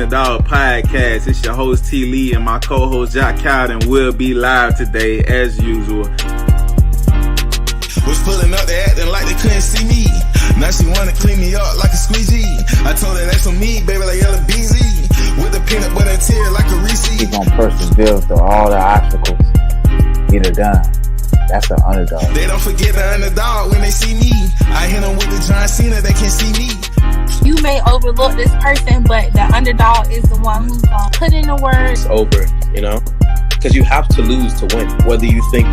Underdog Podcast. It's your host T. Lee and my co-host Jack Cowden will be live today as usual. Was pulling up, they acting like they couldn't see me. Now she wanna clean me up like a squeegee. I told her that's on me, baby, like yellow BZ. With the peanut butter and tear like a Reese. He's gonna persevere through all the obstacles. Get it done. That's the underdog. They don't forget the underdog when they see me. I hit them with the John Cena, they can't see me. You may overlook this person, but the underdog is the one who's gonna put in the work. It's over, you know? Because you have to lose to win. Whether you think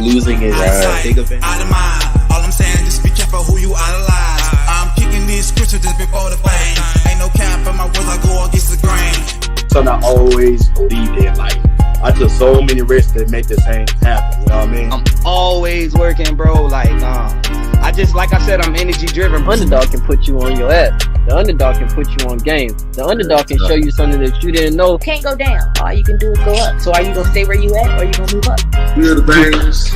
losing is a big event. Out of mind. All I'm saying, just be careful who you idolize. I'm kicking these scriptures just before the fame. Ain't no cap in my words, I go against the grain. So I always believed in life. I took so many risks to make this thing happen, you know what I mean? I'm always working, bro. Like I said, I'm energy driven. Underdog can put you on your ass. The underdog can put you on game. The underdog can show you something that you didn't know. Can't go down. All you can do is go up. So are you gonna stay where you at, or are you gonna move up? Feel the bangers.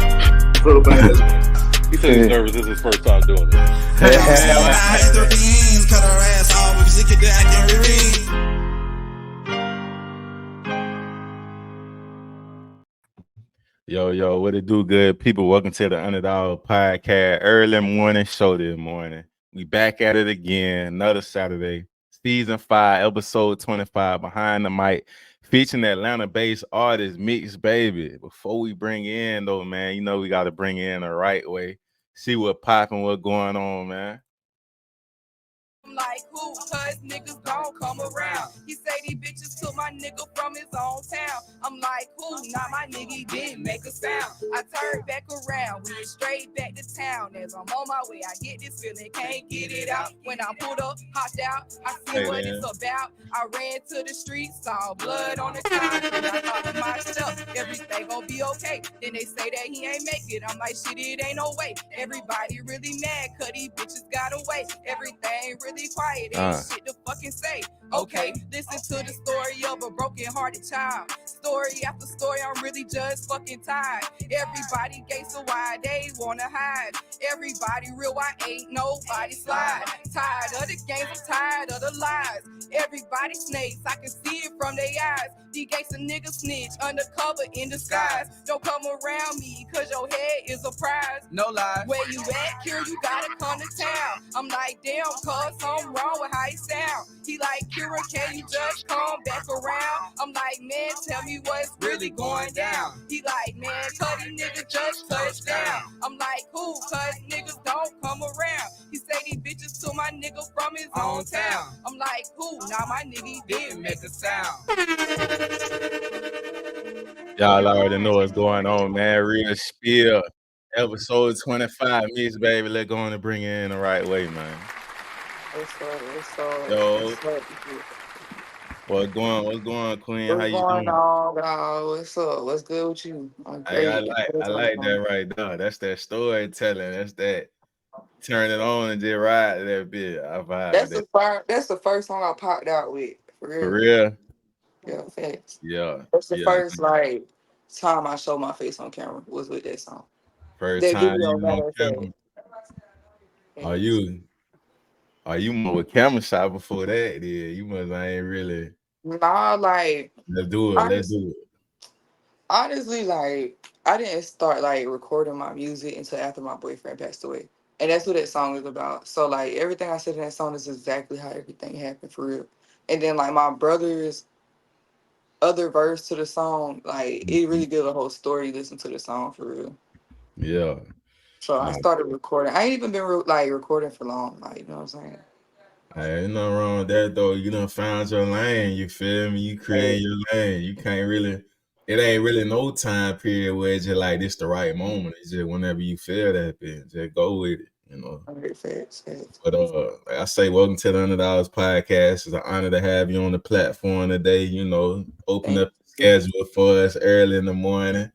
Feel the bangers. He said he's nervous. This is his first time doing it. Yo, what it do, good people? Welcome to the Underdog Podcast. Early morning show this morning. We back at it again. Another Saturday. Season 5, episode 25, Behind the Mic, featuring Atlanta-based artist Mixedbabii. Before we bring in, though, man, you know we got to bring in the right way. See what popping, what going on, man. I'm like, who? Cause niggas don't come around. He say these bitches took my nigga from his own town. I'm like, who? Not my nigga, he didn't make a sound. I turned back around, we went straight back to town. As I'm on my way, I get this feeling, can't get it out. When I pulled up, hopped out, I see what it's about. I ran to the streets, saw blood on the concrete. I thought to myself, everything gon' be okay. Then they say that he ain't make it. I'm like, shit, it ain't no way. Everybody really mad, cause these bitches got away. Everything really quiet, ain't shit to fucking say. Okay, listen to the story of a broken-hearted child. Story after story, I'm really just fucking tired. Everybody gay, so why they wanna hide? Everybody real, why ain't nobody slide? Tired of the games, I'm tired of the lies. Everybody snakes, I can see it from their eyes. These gangsta niggas snitch, undercover in disguise. Don't come around me, cause your head is a prize. No lies. Where you at, here you gotta come to town. I'm like, damn, cuz something wrong with how he sound. He like, Kira, can you just come back around? I'm like, man, tell me what's really going down. He like, man, cutty nigga just touched down. I'm like, cool, cuz niggas don't come around. He say these bitches to my nigga from his own town. I'm like, cool, now my nigga he didn't make a sound. Y'all already know what's going on, man. Real spiel. Episode 25, Mixedbabii. Let's go on and bring it in the right way, man. Yo. What's going, Queen? How you doing? What's up? What's good with you? I like that right there. That's that storytelling. That's that turn it on and just ride that bit. I vibe. That's the first song I popped out with. For real? Yeah, facts. Yeah. That's the first time I showed my face on camera was with that song. First time you on camera. Are you more with camera shot before that? Yeah, you must ain't really. Nah, like let's do it. Honestly, like I didn't start like recording my music until after my boyfriend passed away. And that's what that song is about. So like everything I said in that song is exactly how everything happened for real. And then like my brother's other verse to the song, like it really gives a whole story. Listen to the song for real. Yeah. So I started recording. I ain't even been recording for long. Like, you know what I'm saying? Ain't nothing wrong with that though. You done found your lane. You feel me? You create your lane. You can't really. It ain't really no time period where it's just like this the right moment. It's just whenever you feel that bit, just go with it. You know. But like I say, welcome to the Underdogs Podcast. It's an honor to have you on the platform today. You know, open up the schedule for us early in the morning.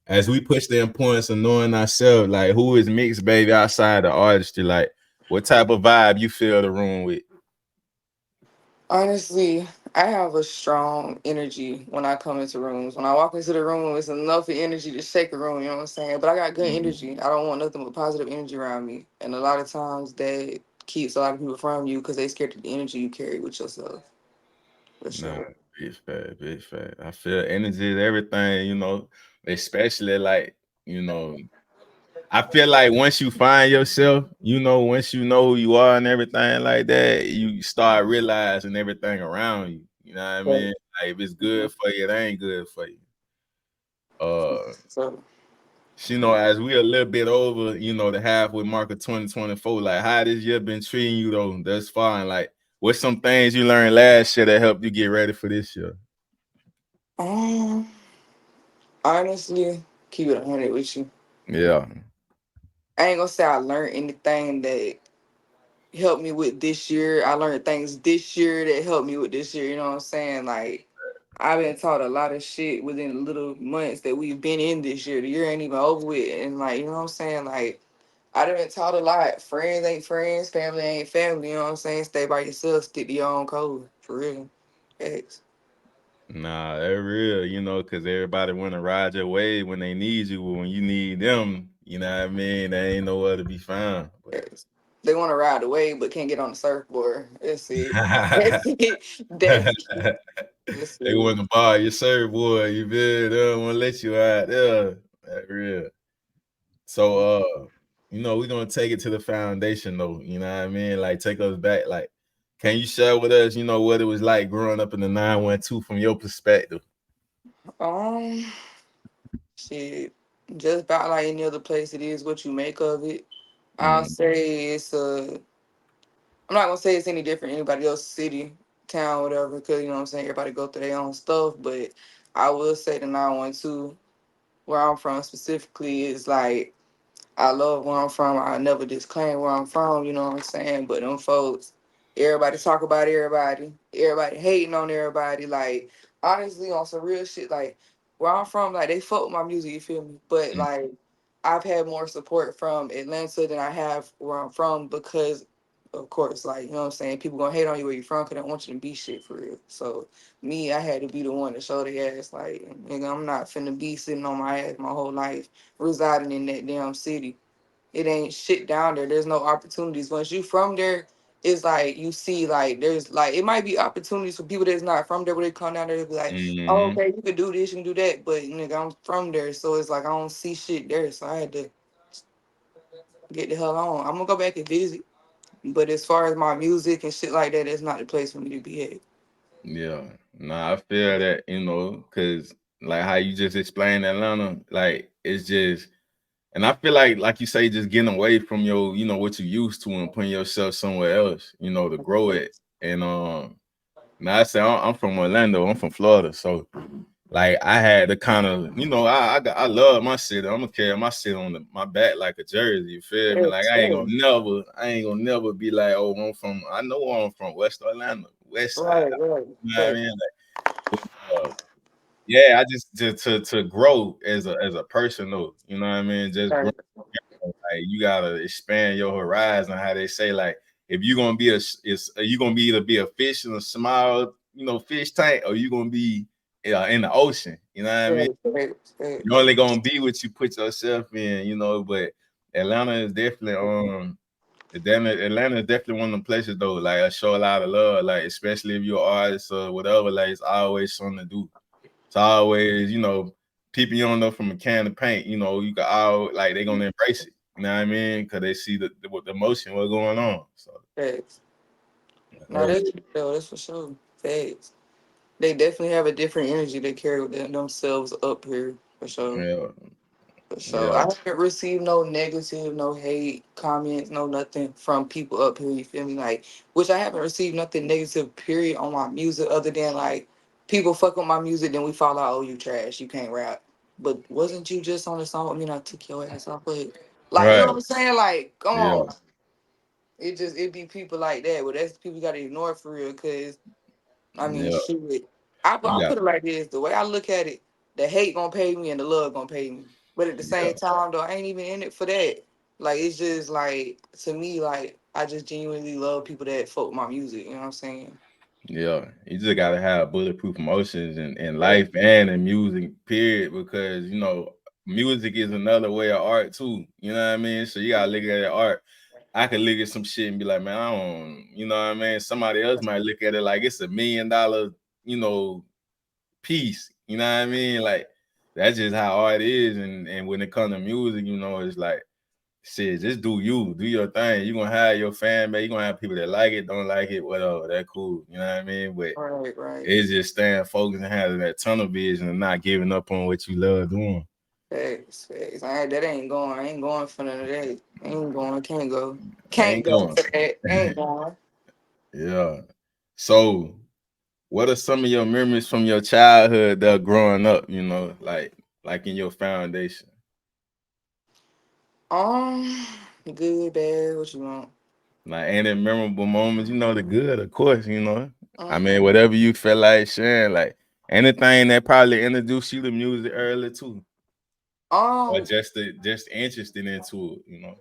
As we push the importance of knowing ourselves, like who is Mixedbabii outside the artistry? Like, what type of vibe you fill the room with? Honestly, I have a strong energy when I come into rooms. When I walk into the room, it's enough energy to shake the room, you know what I'm saying? But I got good energy. I don't want nothing but positive energy around me. And a lot of times that keeps a lot of people from you because they scared of the energy you carry with yourself. for Nah, sure. big fat, big fat. I feel energy is everything, especially like, you know, I feel like once you find yourself, once you know who you are and everything like that, you start realizing everything around you. You know what I But, mean? Like if it's good for you, it ain't good for you. Uh, so, as we a little bit over, the halfway mark of 2024, like how this year been treating you though thus far, and like what's some things you learned last year that helped you get ready for this year? um, honestly, keep it 100 with you. Yeah. I ain't gonna say I learned anything that helped me with this year. I learned things this year that helped me with this year. You know what I'm saying? Like, I've been taught a lot of shit within the little months that we've been in this year. The year ain't even over with. And, like, you know what I'm saying? Like, I done been taught a lot. Friends ain't friends, family ain't family. You know what I'm saying? Stay by yourself, stick to your own code. For real. Thanks. Nah, they're real, because everybody want to ride your wave when they need you, but when you need them, you know what I mean? They ain't nowhere to be found. But Thanks. They want to ride the wave but can't get on the surfboard. That's it. That's it. That's it. That's they it. want to buy your surfboard, you feel? They don't want to let you out there. That's real. So, we're gonna take it to the foundation, though. You know what I mean? Like, take us back. Like, can you share with us, what it was like growing up in the 912 from your perspective? Um, Shit. Just about like any other place, it is what you make of it. I'll Mm, say it's a. I'm not gonna say it's any different than anybody else's city, town, whatever, because you know what I'm saying. Everybody go through their own stuff, but I will say the 912, where I'm from specifically, is like I love where I'm from. I never disclaim where I'm from, you know what I'm saying? But them folks, everybody talk about everybody. Everybody hating on everybody. Like, honestly, on some real shit, like, where I'm from, like, they fuck with my music, you feel me? But, mm, like, I've had more support from Atlanta than I have where I'm from because, of course, like, you know what I'm saying? People gonna hate on you where you from because they don't want you to be shit for real. So, me, I had to be the one to show their ass, like, nigga, I'm not finna be sitting on my ass my whole life residing in that damn city. It ain't shit down there. There's no opportunities. Once you from there, it's like you see like there's like it might be opportunities for people that's not from there, but they come down there and be like, oh, mm-hmm. okay, you could do this, you can do that. But nigga, I'm from there, so it's like I don't see shit there. So I had to get the hell on. I'm gonna go back and visit. But as far as my music and shit like that, it's not the place for me to be at. Yeah. Nah, I feel that, because like how you just explained Atlanta, like it's just, and I feel like you say, just getting away from your, what you used to and putting yourself somewhere else, to grow it. And now I say I'm from Orlando, I'm from Florida, so like I had to kind of, I love my city. I'm gonna carry my city on my back like a jersey. You feel me? Like I ain't gonna never be like, oh, I know where I'm from, West Orlando, West Side. Right, right. You know what I mean? Like, yeah, I just to grow as a person though. You know what I mean? Just grow. Right, Like you gotta expand your horizon. How they say, like, if you're gonna be you gonna be either be a fish in a small, fish tank, or you gonna be in the ocean. You know what I mean? right, right, right. You're only gonna be what you put yourself in. But Atlanta is definitely Atlanta is definitely one of the places though. Like I show a lot of love. Like especially if you're an artist or whatever. Like it's always something to do. It's always, people you don't know from a can of paint, you can all like they're gonna embrace it. You know what I mean? Because they see the emotion, what's going on. So Facts. No, hell that's though, that's for sure. Facts. They definitely have a different energy they carry with themselves up here for sure. yeah, For sure. I yeah, haven't received no negative, no hate comments, no nothing from people up here. You feel me? Like, which I haven't received nothing negative. Period on my music, other than like people fuck with my music, then we fall out. Oh, you trash. You can't rap. But wasn't you just on the song with me? And I took your ass off. But like, you know what right, I'm saying? Like, come yeah, on. It be people like that. But that's the people you gotta ignore for real. Cause I mean, yeah. shit. You I'll got, put it like this: the way I look at it, the hate gonna pay me and the love gonna pay me. But at the yeah. same time, though, I ain't even in it for that. Like it's just like to me, like I just genuinely love people that fuck with my music. You know what I'm saying? Yeah, you just gotta have bulletproof emotions in Right. life and in music, period. Because music is another way of art too. You know what I mean? So you gotta look at it art. I could look at some shit and be like, man, I don't. You know what I mean? Somebody else might look at it like it's $1 million peace. You know what I mean? Like that's just how art is. And when it comes to music, it's like shit, just do your thing. You're gonna have your fan base, you're gonna have people that like it, don't like it, whatever. That cool. You know what I mean? But Right. it's just staying focused and having that tunnel vision and not giving up on what you love doing. Facts. That ain't going. I ain't going for none of that. Ain't going. Can't go. Can't Ain't go going. for that. Ain't going. Yeah. So what are some of your memories from your childhood that are growing up, like in your foundation? Um, good, bad. What you want? Like any memorable moments, the good, of course, I mean, Mm-hmm. whatever you feel like sharing, like anything that probably introduced you to music early too. Or Um, just interested into it.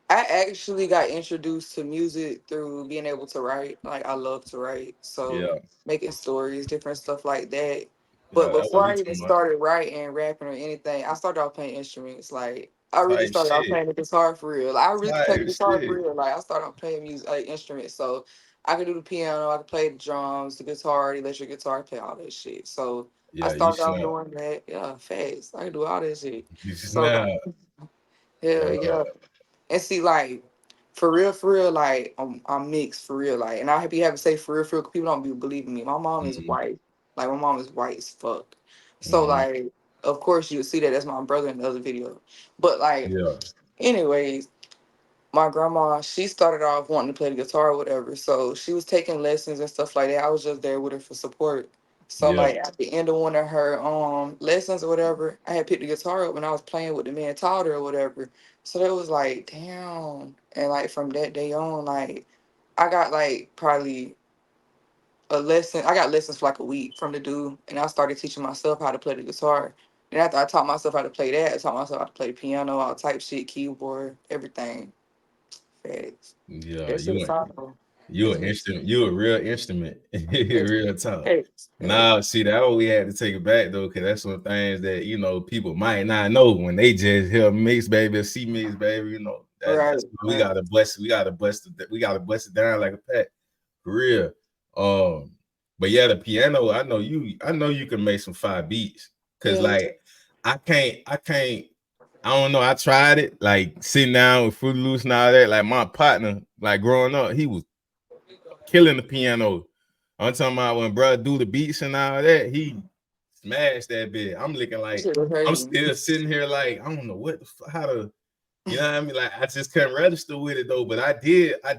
I actually got introduced to music through being able to write. Like I love to write, so Yeah. making stories, different stuff like that. But Yeah, that's what before we I even talking about. started writing, rapping, or anything, I started off playing instruments. Like I really Type started off shit. playing the guitar for real. Like, I really play the Type guitar for shit. real. Like I started off playing music, like instruments. So I could do the piano, I could play the drums, the guitar, the electric guitar, play all that shit. So I Yeah, you started off snap. doing that. Yeah, fast. I could do all that shit. You So snap. hell Uh, yeah. And see, like, for real, like, I'm mixed for real, like, and I be having to say for real, 'cause people don't be believing me. My mom is mm-hmm, white, like, my mom is white as fuck. So, mm-hmm. like, of course, you would see that that's my brother in the other video. But, like, Yeah. anyways, my grandma, she started off wanting to play the guitar or whatever. So she was taking lessons and stuff like that. I was just there with her for support. So Yeah. like at the end of one of her lessons or whatever, I had picked the guitar up and I was playing with the man taught her or whatever. So it was like, damn. And like from that day on, like I got like probably a lesson. I got lessons for like a week from the dude, and I started teaching myself how to play the guitar. And after I taught myself how to play that, I taught myself how to play the piano, all type shit, keyboard, everything. Facts. Yeah. That shit fire, bro. You an instrument. You a real instrument. Real talk. Facts. Now, see that we had to take it back though, because that's some things that people might not know when they just hear Mixedbabii or see Mixedbabii. That's Right. we gotta bust. We gotta bust it down like a pack. For real. But yeah, the piano. I know you can make some fire beats. Cause Yeah. like I can't. I don't know. I tried it, like sitting down with Fruit Loose and all that. Like my partner, like growing up, he was killing the piano. I'm talking about when bro do the beats and all that, he smashed that bit. I'm looking That like shit was I'm crazy. still sitting here like I don't know how to, you know what I mean? Like I just couldn't register with it though. But I did. I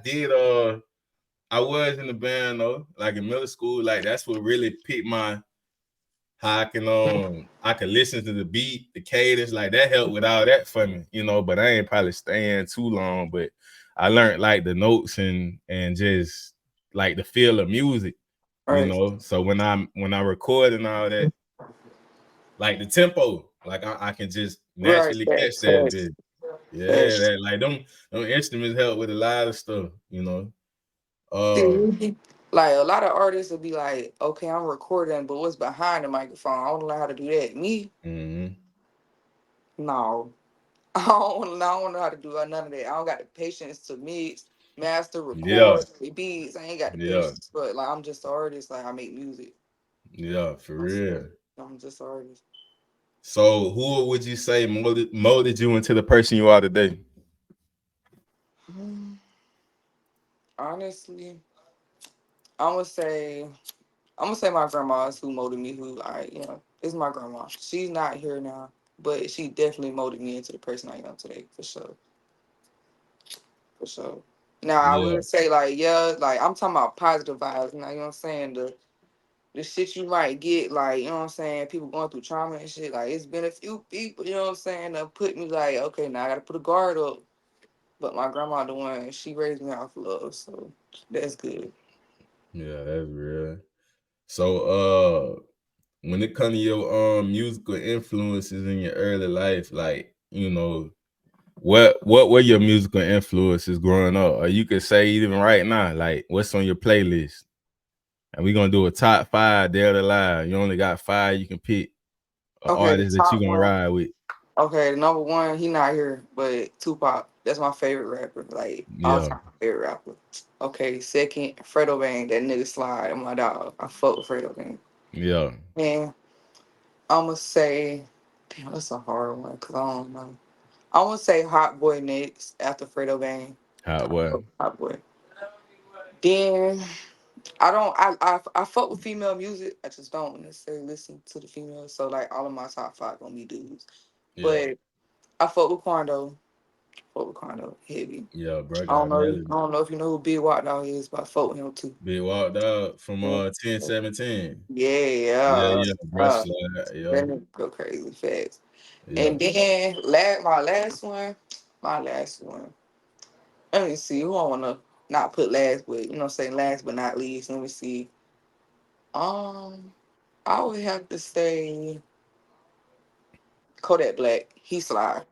was in the band though, like in middle school. Like that's what really picked my how I can listen to the beat, the cadence, like that helped with all that for me, but I ain't probably staying too long. But I learned like the notes and just like the feel of music. Right. So when I record and all that, like the tempo, like I can just Right. naturally catch Facts. that Facts. bit. Yeah, Facts. that like them instruments help with a lot of stuff. Uh See, like a lot of artists will be like, okay, I'm recording, but what's behind the microphone? I don't know how to do that. Me, mhm. no. I don't know how to do none of that. I don't got the patience to mix, master, Yeah, record, the beats. I ain't got the yeah, patience. But like I'm just an artist, like I make music. yeah, for real. I'm just an artist. So, who would you say molded you into the person you are today? Honestly, I'm gonna say I'm gonna say my grandma's who molded me. Who is my grandma. She's not here now, but she definitely molded me into the person I am today, for sure, for sure. Now I Yeah, will say like yeah, like I'm talking about positive vibes. Now you know what I'm saying, the shit you might get, like, you know what I'm saying, people going through trauma and shit, like, it's been a few people, you know what I'm saying, that put me like, okay, now I gotta put a guard up. But my grandma, the one, she raised me off love, so that's good. yeah, that's real. So, when it comes to your musical influences in your early life, like, what were your musical influences growing up? Or you could say even right now, like, what's on your playlist? And we're gonna do a top 5 Dead or Alive. You only got 5 you can pick an Okay, the artist that you top gonna one. ride with. Okay, the number one, he not here, but Tupac. That's my favorite rapper, like all Yeah, time favorite rapper. Okay, second, Fredo Bang. That nigga slide. My dog. I fuck with Fredo Bang. yeah. And I'ma say, damn, that's a hard one because I don't know. I'm gonna say Hot Boy next after Fredo Bang. Hot I boy. fuck with Hot Boy. Then I don't. I fuck with female music. I just don't necessarily listen to the females. So like all of my top five gonna be dudes. Yeah, But I fuck with Quando. Fuck with Quando heavy. yeah, bro I don't got know. melody. I don't know if you know who Big Watt Dog is, but I fuck with him too. Big walked out from Yeah, 1017. yeah. Yeah, bruh Uh, slide. Yeah, that nigga go crazy fast. yeah, And then my last one. Let me see. Who I wanna not put last, but say last but not least. Let me see. Um, I would have to say Kodak Black. He slide.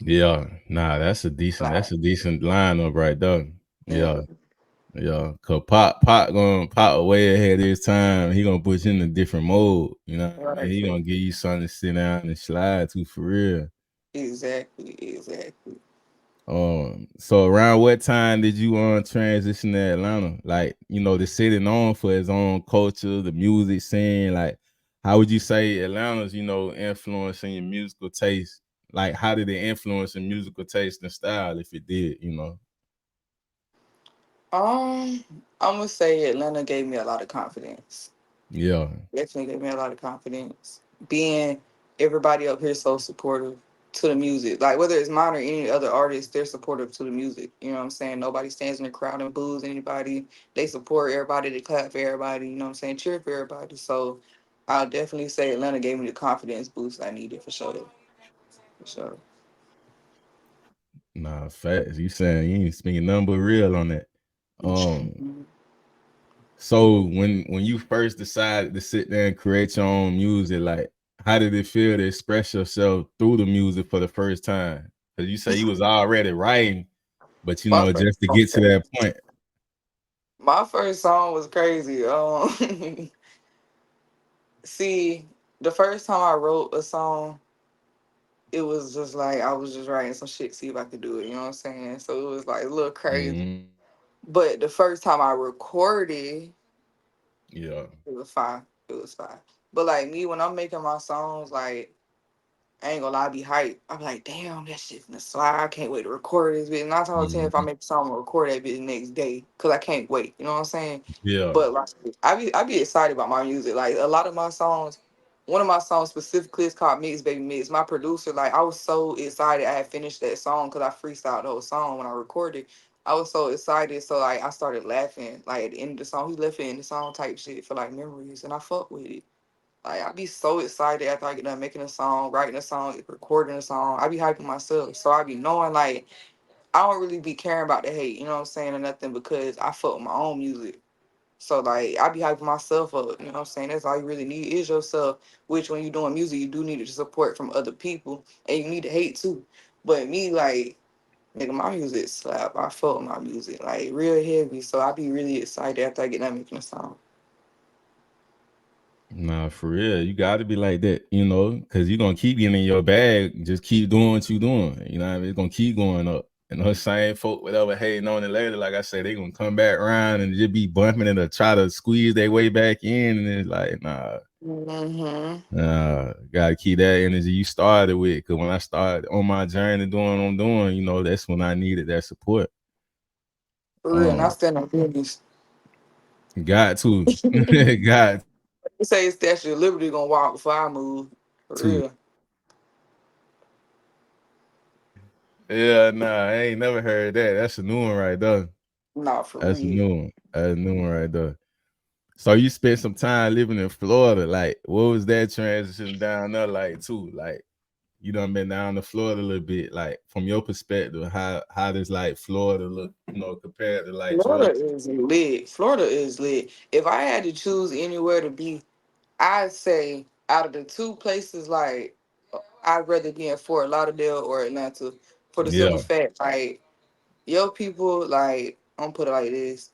yeah. Nah, that's Slide. a decent lineup right there. Yeah, Mm, yeah. Cause Pop gonna pop way ahead of his time. He gonna put you in a different mode. You know what I mean? right. He gonna give you something to sit down and slide to for real. Exactly. So around what time did you transition to Atlanta? Like, the city known for its own culture, the music scene. Like, how would you say Atlanta's, influencing your musical taste? Like, how did it influence your musical taste and style, if it did? I'm gonna say Atlanta gave me a lot of confidence. Yeah. Definitely gave me a lot of confidence. Being everybody up here so supportive to the music. Like whether it's mine or any other artist, they're supportive to the music. You know what I'm saying? Nobody stands in the crowd and boos anybody. They support everybody, they clap for everybody, you know what I'm saying? Cheer for everybody. So I'll definitely say Atlanta gave me the confidence boost I needed for sure. For sure. Nah, facts. You saying you ain't speaking nothing but real on that. Um, So when you first decided to sit there and create your own music, like how did it feel to express yourself through the music for the first time? Because you say you was already writing, but My just first to song get to crazy. that point. My first song was crazy. See, the first time I wrote a song, it was just like I was just writing some shit, see if I could do it. You know what I'm saying? So it was like a little crazy. Mhm. But the first time I recorded, Yeah. it was fine. It was fine. But like me, when I'm making my songs, like I ain't gonna lie, I be hyped. I'm like, damn, that shit's in the slide. I can't wait to record this bitch. 9 times out of 10, if I Mhm. make a song, I'm gonna record that bitch the next day. Cause I can't wait. You know what I'm saying? Yeah. But like I be excited about my music. Like a lot of my songs, one of my songs specifically is called Mixedbabii Mix. My producer, like I was so excited I had finished that song because I freestyled the whole song when I recorded. I was so excited, so like I started laughing. Like at the end of the song, he left it in the song type shit for like memories, and I fuck with it. Like I be so excited after I get done making a song, writing a song, recording a song. I be hyping myself, so I be knowing like I don't really be caring about the hate, you know what I'm saying, or nothing because I fuck with my own music. So like I be hyping myself up, you know what I'm saying? That's all you really need is yourself. Which when you're doing music, you do need the support from other people, and you need to hate too. But me, like, nigga, my music slap. I fuck with my music like real heavy, so I be really excited after I get done making a song. Nah, for real. You gotta be like that, because you're gonna keep getting in your bag. Just keep doing what you doing. You know what I mean? It's gonna keep going up. And her same folk, whatever hating on it later, like I said, they gonna come back around and just be bumping it or try to squeeze their way back in. And it's like, nah, Mm-hmm. gotta keep that energy you started with. Cause when I started on my journey doing what I'm doing, that's when I needed that support. For real, and I Um, stand on business. got to, got They say Statue of Liberty gonna walk before I move. For to. real. Yeah, nah, I ain't never heard that. That's a new one right there. Not for That's a real. new one. That's a new one right there. So you spent some time living in Florida. Like, what was that transition down there like too? Like, you done been down to Florida a little bit. Like, from your perspective, how does like Florida look, compared to like Florida Georgia? is lit. Florida is lit. If I had to choose anywhere to be, I'd say out of the two places, like I'd rather be in Fort Lauderdale or Atlanta. For the simple Yeah. fact, like your people, like I'm gonna put it like this.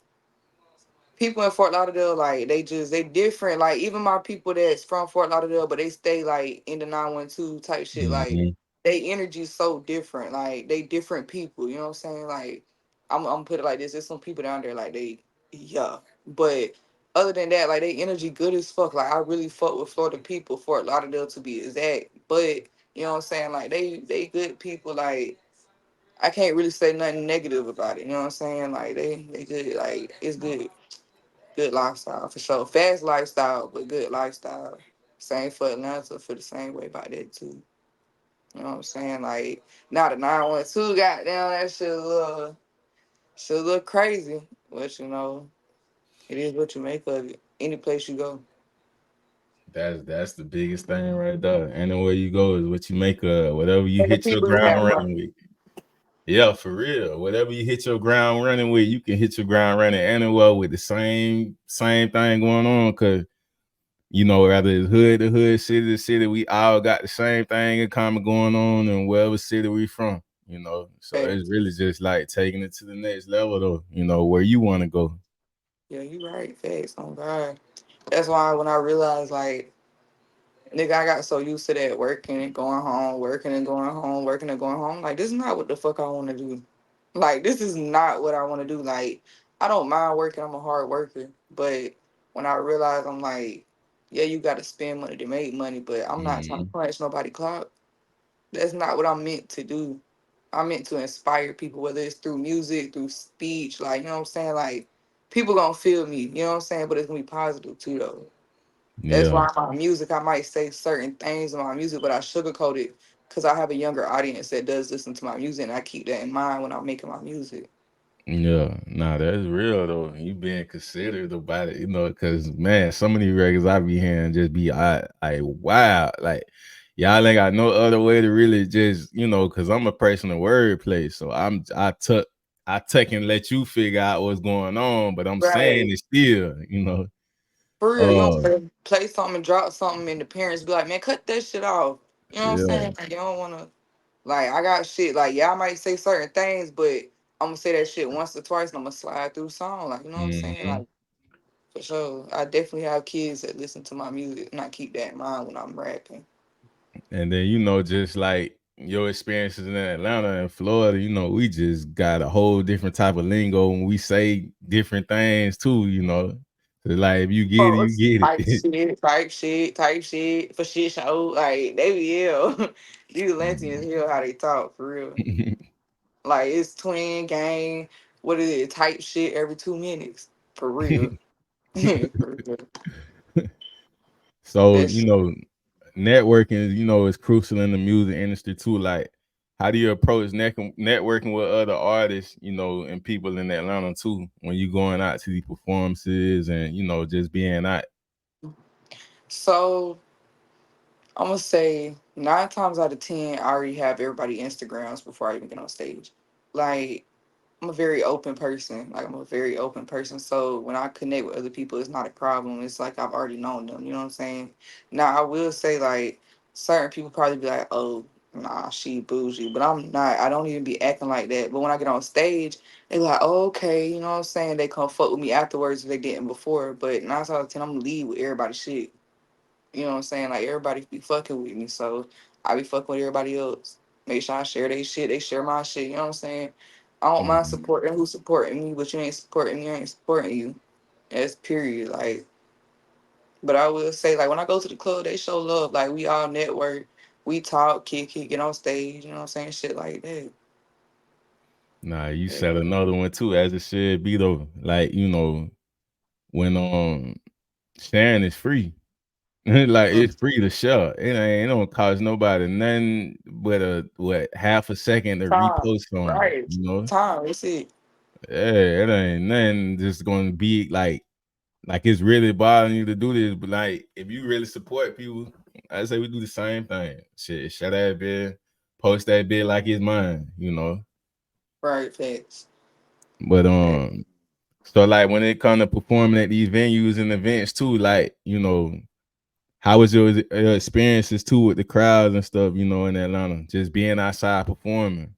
People in Fort Lauderdale, like they different. Like even my people that's from Fort Lauderdale, but they stay like in the 912 type shit. Like Mhm. they energy so different. Like they different people. You know what I'm saying? Like I'm put it like this. There's some people down there like they yeah. But other than that, like they energy good as fuck. Like I really fuck with Florida people, Fort Lauderdale to be exact. But you know what I'm saying? Like they good people. Like I can't really say nothing negative about it. You know what I'm saying? Like they good. Like it's good. Good lifestyle for sure. Fast lifestyle, but good lifestyle. Same for Atlanta for the same way about that too. You know what I'm saying? Like now the 912 got down, that shit a little crazy. But you know, it is what you make of it. Any place you go. That's the biggest thing right there. Anywhere you go is what you make of. Whatever you And the hit your people you ground have running around. with. Yeah, for real. Whatever you hit your ground running with, you can hit your ground running anywhere with the same thing going on. Cause you know, whether it's hood to hood, city to city, we all got the same thing in common going on in wherever city we from. You know, so it's Facts. really just like taking it to the next level, though. You know, where you want to go. Yeah, you right. Facts. Oh God. That's why when I realized like nigga, I got so used to that working and going home, working and going home, working and going home. Like, this is not what the fuck I want to do. Like, this is not what I want to do. Like, I don't mind working. I'm a hard worker. But when I realize I'm like, yeah, you got to spend money to make money, but I'm not trying to Mhm. punch nobody clock. That's not what I'm meant to do. I'm meant to inspire people, whether it's through music, through speech. Like, you know what I'm saying? Like, people gonna feel me. You know what I'm saying? But it's gonna be positive too, though. That's Yeah. why my music, I might say certain things in my music, but I sugarcoat it because I have a younger audience that does listen to my music, and I keep that in mind when I'm making my music. Yeah, nah, that's real though. You being considerate about it, you know, because man, some of these records I be hearing just be I wow, like y'all ain't got no other way to really just, you know, because I'm a person of wordplay, so I tuck and let you figure out what's going on, but I'm saying Right. it still, you know. For real, you don't Uh, play something and drop something, and the parents be like, man, cut that shit off. You know what I'm yeah, saying? Like, you don't want to, like, I got shit, like, yeah, I might say certain things, but I'm going to say that shit once or twice, and I'm going to slide through the song. Like, you know what I'm saying? hmm Like, for sure. I definitely have kids that listen to my music, and I keep that in mind when I'm rapping. And then, you know, just like your experiences in Atlanta and Florida, you know, we just got a whole different type of lingo when we say different things too, you know. So like if you get it, you Folks, get type it. shit, type shit for shit show. Like they be ill. These Atlanteans hear how they talk for real. Like it's twin gang. What is it? Type shit every 2 minutes for real. For real. So, That you shit. know, networking, you know, is crucial in the music industry too. Like, how do you approach networking with other artists, you know, and people in Atlanta too, when you going out to these performances and, you know, just being out? So I'm gonna say 9 times out of 10, I already have everybody Instagrams before I even get on stage. Like I'm a very open person. Like I'm a very open person. So when I connect with other people, it's not a problem. It's like I've already known them. You know what I'm saying? Now I will say like certain people probably be like, oh, nah, she bougie. But I'm not. I don't even be acting like that. But when I get on stage, they like, oh, okay, you know what I'm saying? They come fuck with me afterwards if they didn't before. But 9 times out of 10, I'm gonna lead with everybody shit. You know what I'm saying? Like everybody be fucking with me. So I be fucking with everybody else. Make sure I share their shit, they share my shit, you know what I'm saying? I don't mind Mhm. supporting who's supporting me, but you ain't supporting me, I ain't supporting you. That's period. Like, but I will say, like, when I go to the club, they show love. Like, we all network, we talk, kick it, get on stage, you know what I'm saying? Shit like that. Nah, you Yeah. said another one too, as it should be though. Like, you know, when sharing is free. Like Mm. it's free to share. It don't cost nobody nothing but a what half a second to Time. repost on, Right. you know? Time. That's it. Yeah, it ain't nothing just gonna be like it's really bothering you to do this, but like if you really support people, I say we do the same thing. Shit, share that bit, post that bit like it's mine, you know. Right. Facts. But Facts. so like when it come to performing at these venues and events too, like, you know, how was your experiences too with the crowds and stuff, you know, in Atlanta? Just being outside performing.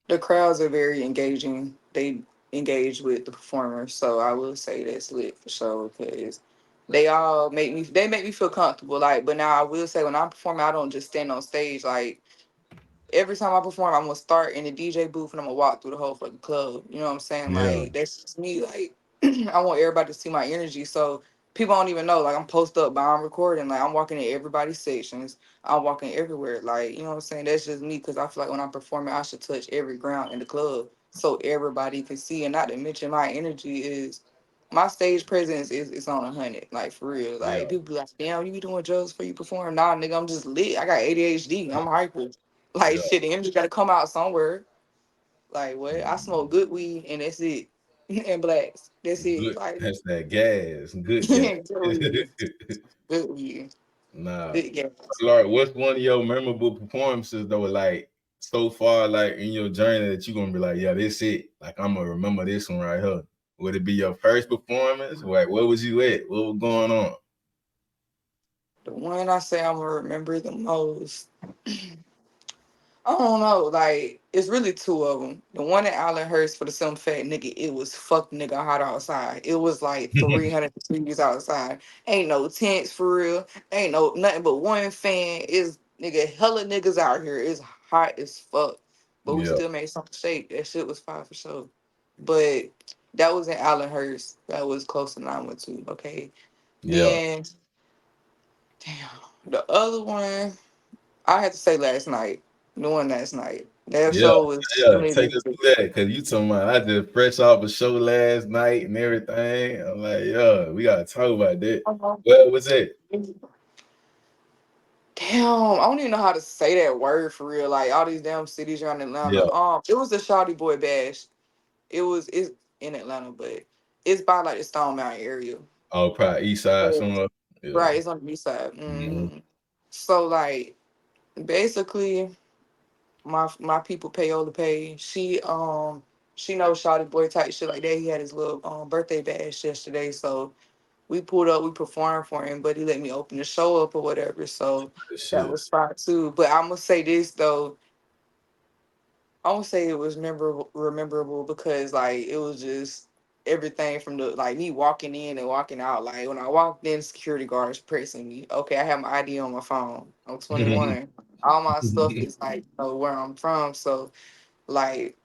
The crowds are very engaging. They engage with the performers. So I will say that's lit for sure because They make me feel comfortable. Like, but now I will say when I'm performing, I don't just stand on stage. Like every time I perform, I'm gonna start in the DJ booth and I'm gonna walk through the whole fucking club. You know what I'm saying? Yeah, Like that's just me. Like I want everybody to see my energy. So people don't even know. Like I'm posted up, but I'm recording. Like I'm walking in everybody's sections. I'm walking everywhere. Like you know what I'm saying? That's just me because I feel like when I'm performing, I should touch every ground in the club so everybody can see. And not to mention my energy is. My stage presence is on 100, like for real. Like yeah, people be like, "Damn, you be doing drugs before you perform?" Nah, nigga, I'm just lit. I got ADHD. I'm hyper. Like yeah. shit, the energy gotta come out somewhere. Like what? I smoke Mm, good weed and that's it. And blacks. That's it. good. Like That's that gas. Good gas. good weed. Good weed. Nah. Good gas. Larry, what's one of your memorable performances though? Like so far, like in your journey that you're gonna be like, yeah, this it. Like I'm gonna remember this one right here. Would it be your first performance? Like, where was you at? What was going on? The one I say I'm gonna remember the most. I don't know. Like, it's really two of them. The one at Allenhurst for the some fat nigga, it was fuck nigga hot outside. It was like 300 degrees outside. Ain't no tents for real. Ain't no nothing but one fan. Is nigga hella niggas out here. It's hot as fuck. But we Yeah, still made something shake. That shit was fire for sure. But that was in Allenhurst. That was close to 912. Okay. yeah, Then, damn, the other one. I had to say last night. The one last night. That yeah, show was yeah. Take us really through that, cause you talking about I just fresh off a show last night and everything. I'm like, yeah, we gotta talk about that. Where was it? damn. I don't even know how to say that word for real. Like all these damn cities around Yeah. Atlanta. It was the Shawty Boy Bash. It's in Atlanta, but it's by like the Stone Mountain area. Oh, probably East Side somewhere. Yeah. Right, it's on the east side. Mhm. So like basically my people payola pay. She knows Shawty Boy type shit like that. He had his little birthday bash yesterday, so we pulled up, we performed for him, but he let me open the show up or whatever. So Good that shit. was fine too. But I'm gonna say this though, I gonna say it was memorable because like it was just everything from the like me walking in and walking out. Like when I walked in, security guards pressing me. Okay, I have my ID on my phone. I'm 21. All my stuff is like where I'm from. So like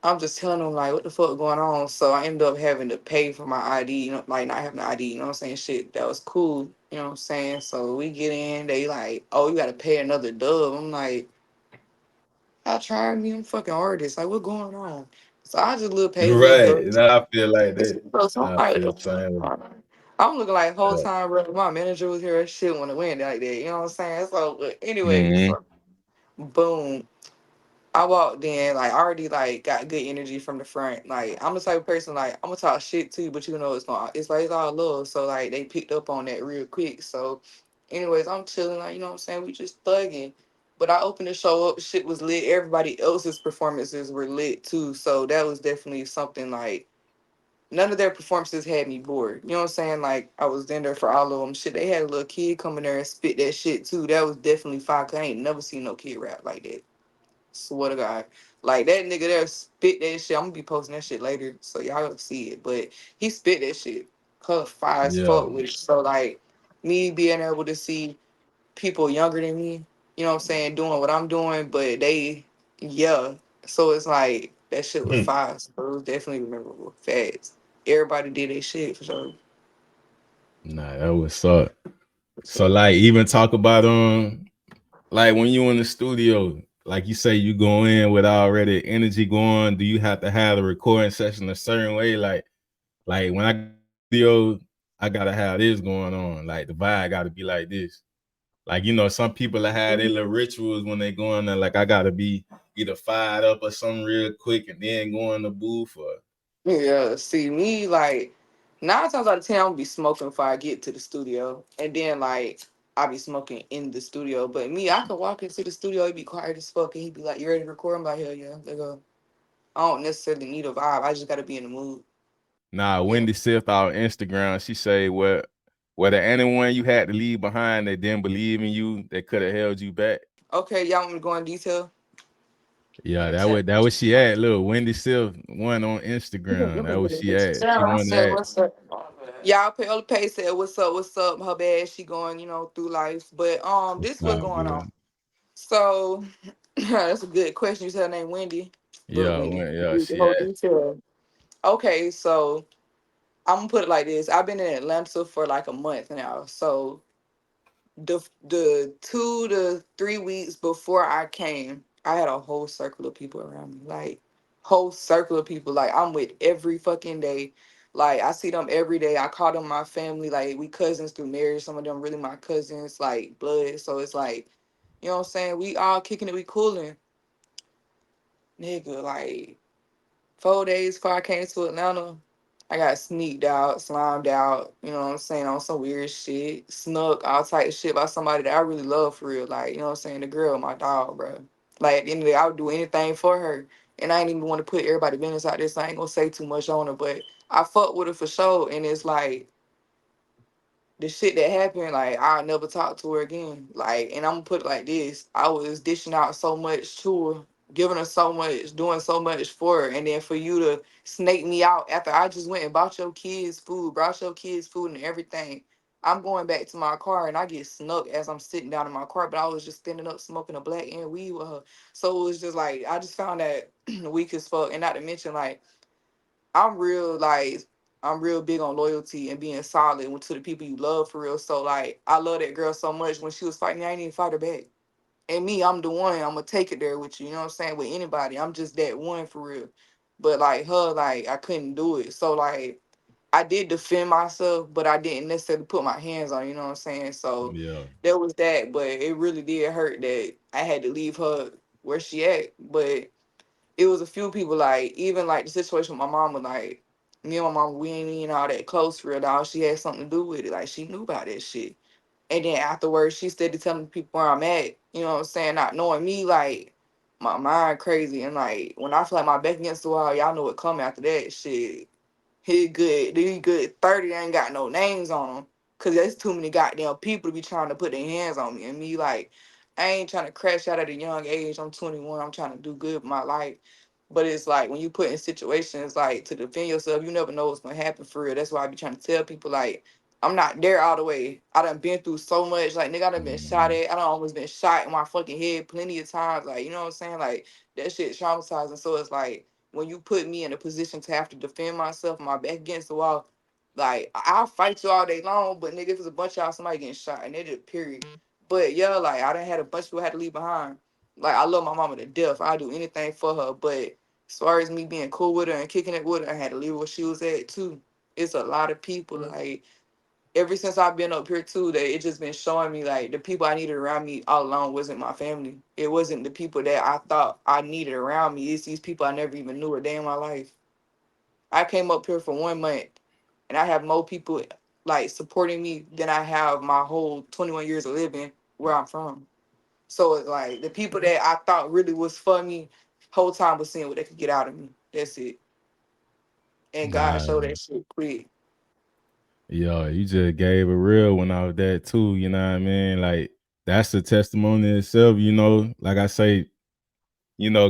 I'm just telling them like what the fuck going on. So I ended up having to pay for my ID, like not having the ID, you know what I'm saying? Shit, that was cool, you know what I'm saying? So we get in, they like, oh, you gotta pay another dub. I'm like, I tried me, I'm fucking artist. Like, what going on? So I just pay a little Right. dub. Now I feel like that. So I'm I like, feel the same way. I'm looking like whole Yeah. time, bro. My manager was here, shit when it went like that, you know what I'm saying? So, but anyway, Mhm. so boom. I walked in, like, I already, like, got good energy from the front. Like, I'm the type of person, like, I'm gonna talk shit to you, but you know it's like, it's all love. So, like, they picked up on that real quick. So, anyways, I'm chilling, like, you know what I'm saying? We just thugging. But I opened the show up, shit was lit. Everybody else's performances were lit, too. So, that was definitely something, like, none of their performances had me bored. You know what I'm saying? Like, I was in there for all of them. Shit, they had a little kid come in there and spit that shit, too. That was definitely fire, 'cause I ain't never seen no kid rap like that. Swear to God. Like that nigga there spit that shit. I'm gonna be posting that shit later so y'all gonna see it. But he spit that shit. Cause fire as Yeah. fuck with it. So like me being able to see people younger than me, you know what I'm saying, doing what I'm doing, but they yeah. So it's like that shit was fire. So it was definitely memorable. Facts. Everybody did their shit for sure. Nah, that was up. For So sure. like even talk about like when you in the studio, like you say you go in with already energy going, do you have to have the recording session a certain way? Like when I go to the studio, I gotta have this going on. Like the vibe gotta be like this. Like, some people that have their little rituals when they go in there, like I gotta be either fired up or something real quick and then go in the booth or Yeah, see me like 9 times out of 10 I'm gonna be smoking before I get to the studio, and then like I be smoking in the studio. But me, I could walk into the studio, it be quiet as fuck, and he be like, "You ready to record?" I'm like, "Hell yeah, let go." I don't necessarily need a vibe. I just gotta be in the mood. nah, Yeah. Wendy Sith on Instagram, she say, well, whether anyone you had to leave behind that didn't believe in you, that could have held you back. Okay, y'all want me to go in detail? Yeah, that was she at. Look, Wendy Sith one on Instagram. That was she at. She Yeah, I won said, that. "What's up?" Y'all Pay said, "What's up? What's up?" Her bad. She going, through life. But this what's Nah, going good. on. So that's a good question. You said her name Wendy. Look, Yeah, Wendy, yeah, read the she whole had. detail. Okay, so I'm gonna put it like this. I've been in Atlanta for like a month now. So the 2 to 3 weeks before I came, I had a whole circle of people around me. Like whole circle of people. Like I'm with every fucking day. Like I see them every day. I call them my family. Like we cousins through marriage. Some of them really my cousins, like blood. So it's like, you know what I'm saying? We all kicking it, we cooling. Nigga, like 4 days before I came to Atlanta, I got sneaked out, slimed out, you know what I'm saying, on some weird shit, snuck, all type of shit by somebody that I really love for real. Like, you know what I'm saying, the girl, my dog, bro. Like at the end of the day, I would do anything for her. And I ain't even want to put everybody business out there, so I ain't gonna say too much on her, but I fuck with her for sure. And it's like the shit that happened, like I'll never talk to her again. Like, and I'm gonna put it like this: I was dishing out so much to her, giving her so much, doing so much for her, and then for you to snake me out after I just went and bought your kids food, brought your kids food and everything. I'm going back to my car and I get snuck as I'm sitting down in my car, but I was just standing up smoking a black and weed with her. So it was just like I just found that weak as fuck, and not to mention like I'm real like I'm real big on loyalty and being solid to the people you love for real. So like I love that girl so much. When she was fighting me, I didn't even fight her back. And me, I'm the one. I'm gonna take it there with you. You know what I'm saying? With anybody, I'm just that one for real. But like her, like I couldn't do it. So like I did defend myself, but I didn't necessarily put my hands on. You know what I'm saying? So Yeah, there was that. But it really did hurt that I had to leave her where she at. But it was a few people like even like the situation with my mom was like me and my mom we ain't even all that close for real dog. She had something to do with it. Like she knew about that shit. And then afterwards she started telling people where I'm at, you know what I'm saying, not knowing me, like my mind crazy. And like when I feel like my back against the wall, y'all know what come after that shit. He good 30 ain't got no names on him. Cause there's too many goddamn people to be trying to put their hands on me. And me like, I ain't trying to crash out at a young age. I'm 21. I'm trying to do good with my life. But it's like when you put in situations like to defend yourself, you never know what's gonna happen for real. That's why I be trying to tell people like I'm not there all the way. I done been through so much. Like nigga, I done been shot at. I done almost been shot in my fucking head plenty of times. Like, you know what I'm saying? Like that shit traumatizing. So it's like when you put me in a position to have to defend myself, my back against the wall, like I'll fight you all day long, but nigga, if it's a bunch of y'all, somebody getting shot, and they just period. But yeah, like I done had a bunch of people I had to leave behind. Like I love my mama to death. I do anything for her, but as far as me being cool with her and kicking it with her, I had to leave her where she was at too. It's a lot of people like ever since I've been up here too, that it just been showing me like the people I needed around me all along wasn't my family. It wasn't the people that I thought I needed around me. It's these people I never even knew a day in my life. I came up here for 1 month and I have more people like supporting me than I have my whole 21 years of living where I'm from. So it's like the people that I thought really was for me, whole time was seeing what they could get out of me. That's it. And God nah, showed that shit quick. yo, you just gave a real one out of that too. You know what I mean? Like that's a testimony in itself. You know, like I say,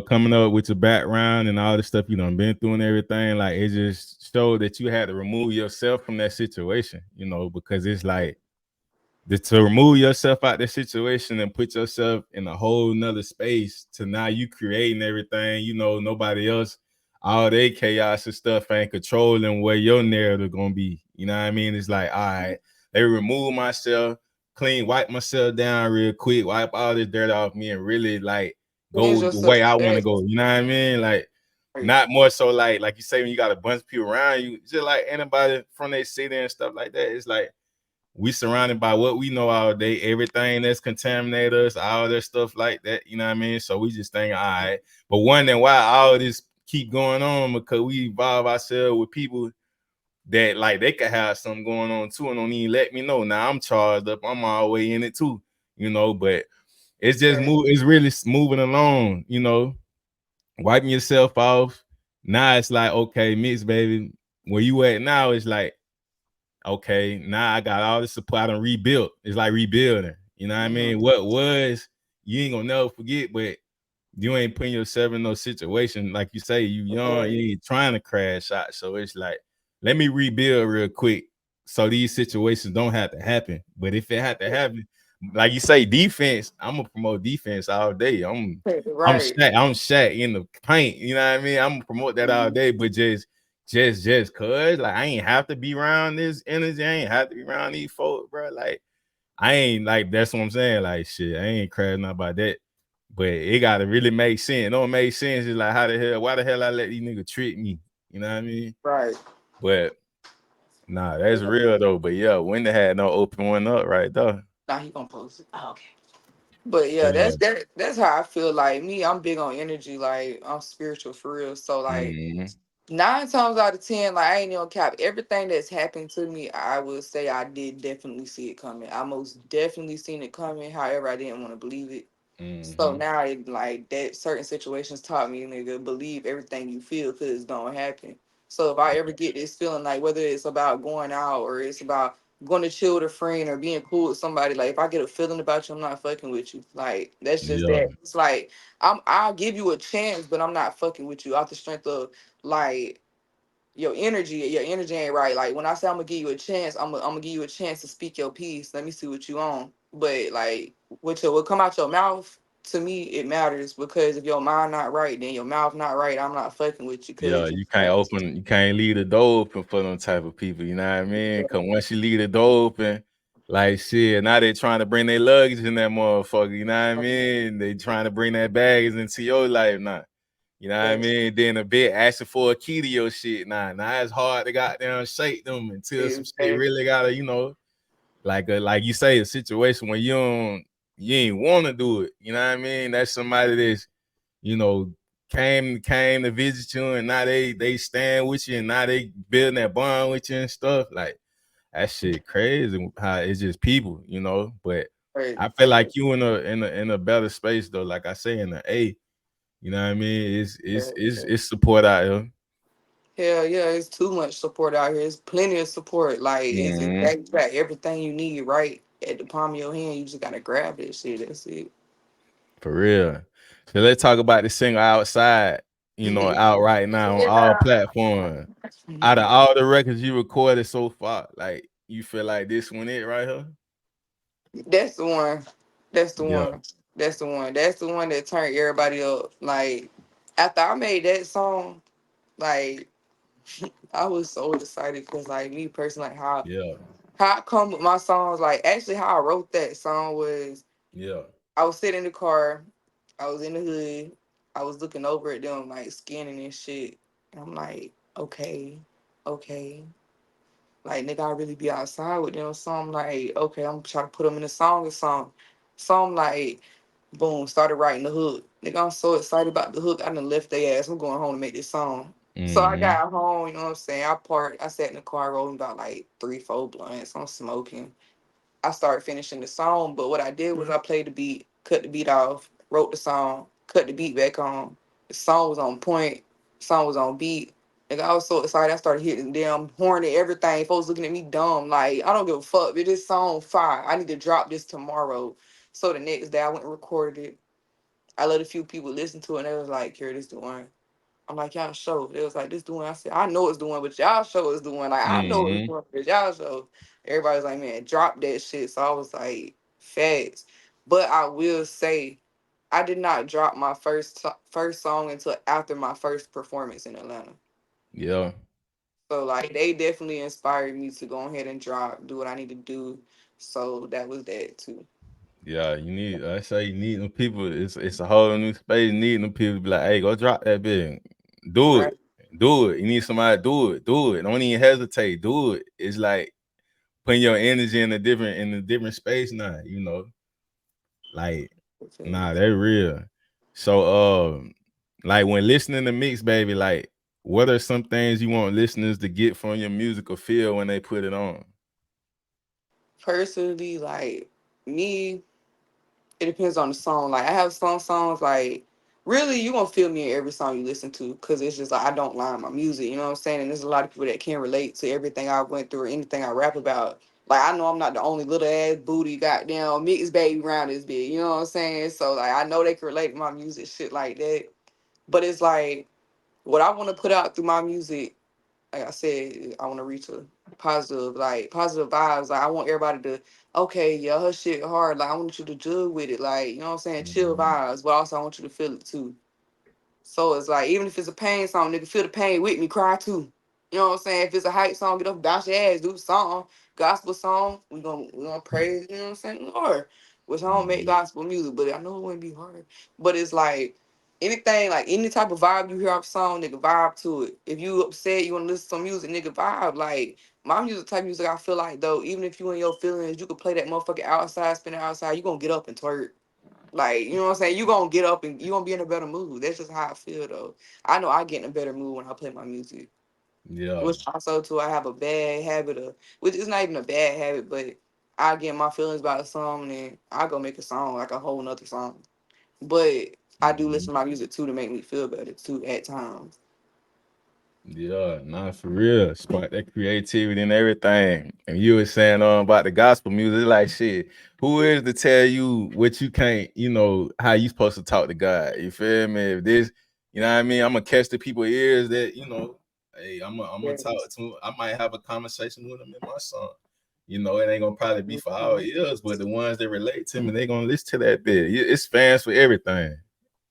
coming up with your background and all the stuff you done been through and everything, like it just showed that you had to remove yourself from that situation, because it's like to remove yourself out the situation and put yourself in a whole nother space to now you creating everything, nobody else, all their chaos and stuff ain't controlling where your narrative gonna be. You know what I mean? It's like, all right, they remove myself, wipe myself down real quick, wipe all this dirt off me and really like Cleanse go the yourself. way I want to That's go. You know what I mean? Like right. not more so like you say when you got a bunch of people around you, just like anybody from their city and stuff like that. It's like we surrounded by what we know all day, everything that's contaminated us, all that stuff like that. You know what I mean? So we just think, all right. But wondering why all this keep going on because we involve ourselves with people that like they could have something going on too and don't even let me know. Now I'm charged up. I'm all the way in it too, but it's just Right. it's really moving along, wiping yourself off. Now it's like, okay, Mixedbabii, where you at now? It's like, okay, now I got all the support. I done rebuilt. It's like rebuilding. You know what I Mm-hmm. mean? What was, you ain't gonna never forget, but you ain't putting yourself in no situation. Like you say, you young, Right. you ain't trying to crash out. So it's like, let me rebuild real quick. so these situations don't have to happen. But if it had to happen, like you say, defense, I'm gonna promote defense all day. Right. I'm Shaq in the paint. You know what I mean? I'm gonna promote that all day. But just cause like I ain't have to be around this energy. I ain't have to be around these folks, bro. Like I ain't like that's what I'm saying. Like shit, I ain't crashing out about that. But it gotta really make sense. It don't make sense. It's like how the hell, why the hell I let these niggas trick me? You know what I mean? Right. But nah, that's real though. But yeah, Wendy had no open one up right there. Now he gonna post it. Oh, okay. But yeah, Yeah. that's how I feel. Like me, I'm big on energy. Like I'm spiritual for real. So like Mhm. 9 times out of 10, like I ain't even cap. Everything that's happened to me, I will say I did definitely see it coming. I most definitely seen it coming. However, I didn't want to believe it. So Mhm. now, it, like that, certain situations taught me, nigga, believe everything you feel because it's gonna happen. So if I ever get this feeling, like whether it's about going out or it's about going to chill with a friend or being cool with somebody, like if I get a feeling about you, I'm not fucking with you. Like that's just Yeah. that. It's like I'll give you a chance, but I'm not fucking with you off the strength of like your energy ain't right. Like when I say I'm gonna give you a chance, I'm gonna give you a chance to speak your piece. Let me see what you on. But like what come out your mouth, to me it matters because if your mind not right, then your mouth not right. I'm not fucking with you Yeah, because you can't leave the door open for them type of people, you know what I mean? Cause once you leave the door open, like shit, now they trying to bring their luggage in that motherfucker, you know what I mean? They trying to bring that baggage into your life now. You know what I mean? Then a bit asking for a key to your shit. Now it's hard to goddamn shake them until some shit exactly. really gotta, like you say, a situation where you ain't want to do it. You know what I mean? That's somebody that's you know came to visit you, and now they stand with you, and now they building that bond with you and stuff. Like that shit crazy. How it's just people, But Right. I feel like you in a better space though. Like I say in the A, you know what I mean? It's support out here. Hell yeah, it's too much support out here. It's plenty of support. Like it's Mhm. exactly got everything you need right at the palm of your hand. You just gotta grab that shit. That's it. For real. So let's talk about the single outside, out right now on all platforms. Out of all the records you recorded so far, like you feel like this one it right here? That's the one. That's the Yeah, one. That's the one. That's the one that turned everybody up. Like after I made that song, like I was so excited because like me personally, like yeah, how I come with my songs, like actually how I wrote that song was yeah, I was sitting in the car, I was in the hood, I was looking over at them like scanning and shit. And I'm like, okay, okay. Like nigga, I really be outside with them. So I'm like, okay, I'm trying to put them in a song or something. So I'm like, boom, started writing the hook. Nigga, I'm so excited about the hook. I done left their ass. I'm going home to make this song. So I mhm, got home, you know what I'm saying? I parked, I sat in the car rolling about like 3, 4 blunts. I'm smoking. I started finishing the song, but what I did was I played the beat, cut the beat off, wrote the song, cut the beat back on. The song was on point, the song was on beat. Like I was so excited, I started hitting the damn horn and everything. Folks looking at me dumb. Like, I don't give a fuck, but this song fire. I need to drop this tomorrow. So the next day I went and recorded it. I let a few people listen to it and they was like, here, this the one. I'm like, y'all show. They was like, this the one. I said, I know it's the one, but y'all show is the one. Like, I know it's the mhm. one, but y'all show. Everybody's like, man, drop that shit. So I was like, facts. But I will say, I did not drop my first song until after my first performance in Atlanta. Yeah, So like, they definitely inspired me to go ahead and do what I need to do. So that was that too. yeah. I say you need them people. It's a whole new space. You need them people to be like, hey, go drop that bit. Do Right. it. Do it. You need somebody to do it. Do it. Don't even hesitate. Do it. It's like putting your energy in a different space now, Like, nah, they're real. So, like when listening to Mix Baby, like, what are some things you want listeners to get from your musical feel when they put it on? Personally, like me, it depends on the song. Like I have some songs like really you gonna feel me in every song you listen to because it's just like I don't lie in my music, you know what I'm saying? And there's a lot of people that can relate to everything I went through or anything I rap about. Like I know I'm not the only little ass booty goddamn mixed baby around this bitch, you know what I'm saying? So like I know they can relate to my music, shit like that. But it's like what I want to put out through my music, like I said, I want to reach positive, like positive vibes. Like I want everybody to, okay, yeah, her shit hard. Like I want you to jug with it. Like, you know what I'm saying? Chill Mhm. vibes, but also I want you to feel it too. So it's like even if it's a pain song, nigga, feel the pain with me, cry too. You know what I'm saying? If it's a hype song, get up, bounce your ass, do the song. Gospel song, we gonna praise, you know what I'm saying? Lord. Which I don't make Mhm. gospel music, but I know it wouldn't be hard. But it's like anything, like any type of vibe you hear off a song, nigga, vibe to it. If you upset, you wanna listen to some music, nigga, vibe. Like my music type of music, I feel like though, even if you in your feelings, you could play that motherfucker outside, spin it outside, you gonna get up and twerk. Like, you know what I'm saying? You gonna get up and you gonna be in a better mood. That's just how I feel though. I know I get in a better mood when I play my music. Yeah. Which also too, I have a bad habit of, which is not even a bad habit, but I get my feelings about a song and I go make a song like a whole nother song. But I do Mhm. listen to my music too to make me feel better too at times. Yeah, nah, for real. Spark that creativity and everything. And you were saying about the gospel music, like shit. Who is to tell you what you can't, how you supposed to talk to God? You feel me? If this, you know what I mean? I'm gonna catch the people ears that, hey, I'm gonna talk Yes. to. I might have a conversation with them in my song. It ain't gonna probably be for our ears, but the ones that relate to me, they gonna listen to that bit. It's fans for everything.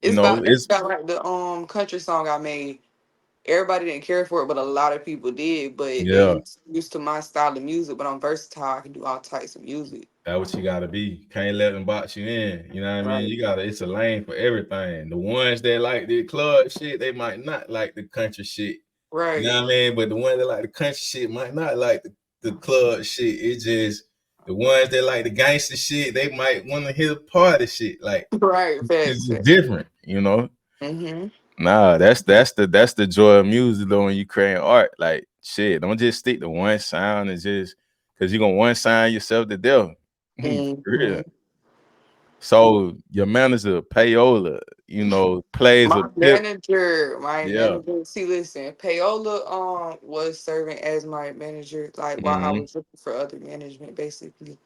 It's about that's It's about like the country song I made. Everybody didn't care for it, but a lot of people did. But they yeah. used to my style of music. But I'm versatile. I can do all types of music. That's what you gotta be. Can't let them box you in. You know what I mean? Right. You gotta. It's a lane for everything. The ones that like the club shit, they might not like the country shit. You know Right. what I mean? But the ones that like the country shit might not like the club shit. It's just the ones that like the gangster shit, they might want to hear the party shit. Like Right. it's Facts. just different. Mm-hmm. Nah, that's the joy of music though when you create art. Like shit, don't just stick to one sound and just because you're gonna one sound yourself to death. For real. Mm-hmm. So your manager, Payola, plays a pip. My Yeah. manager. See, listen, Payola was serving as my manager, like while I Hmm. was looking for other management, basically.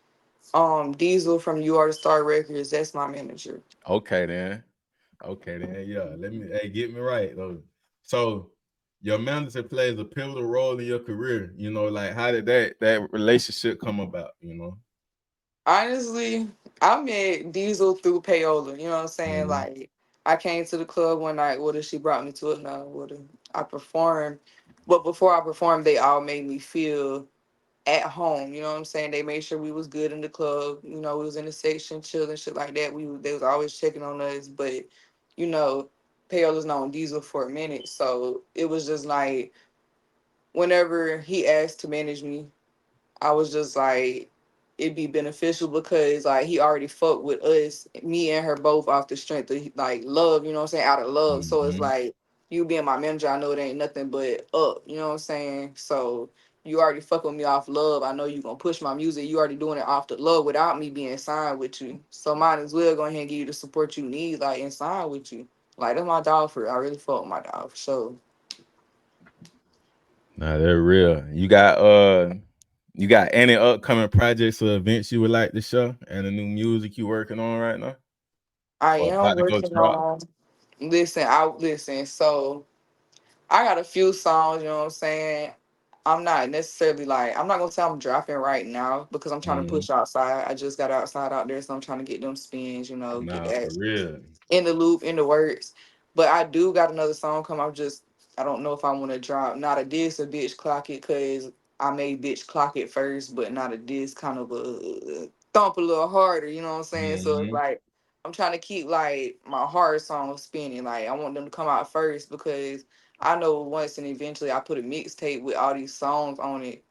Diesel from You Are the Star Records, that's my manager. Okay then. Okay then. Yeah. Hey, get me right though. So your manager plays a pivotal role in your career. Like how did that relationship come about? Honestly, I met Diesel through Payola. You know what I'm saying? Hmm. Like, I came to the club one night with her. She brought me to it. Now with her, I performed, but before I performed, they all made me feel at home. You know what I'm saying? They made sure we was good in the club. We was in the section, chilling, shit like that. They was always checking on us. But you know, Payola's known Diesel for a minute, so it was just like whenever he asked to manage me, I was just like, it'd be beneficial because like he already fucked with us, me and her both off the strength of like love, you know what I'm saying, out of love. So it's Hmm. like you being my manager, I know it ain't nothing but up, you know what I'm saying? So you already fuck with me off love. I know you gonna push my music. You already doing it off the love without me being signed with you. So might as well go ahead and give you the support you need, like and sign with you. Like that's my dog for I really fuck with my dog for sure. Nah, they're real. You got any upcoming projects or events you would like to show and the new music you working on right now? I Or am about to go working drop? on listen. So I got a few songs, you know what I'm saying? I'm not necessarily like I'm not gonna say I'm dropping right now because I'm trying to Hmm. push outside. I just got outside out there, so I'm trying to get them spins, get Nah, for that real. in the loop, in the works. But I do got another song come. I don't know if I want to drop not a diss or bitch clock it because I made bitch clock it first, but not a diss, kind of a thump a little harder. You know what I'm saying? So it's Hmm. like I'm trying to keep like my hard songs spinning. Like I want them to come out first because I know once and eventually I put a mixtape with all these songs on it.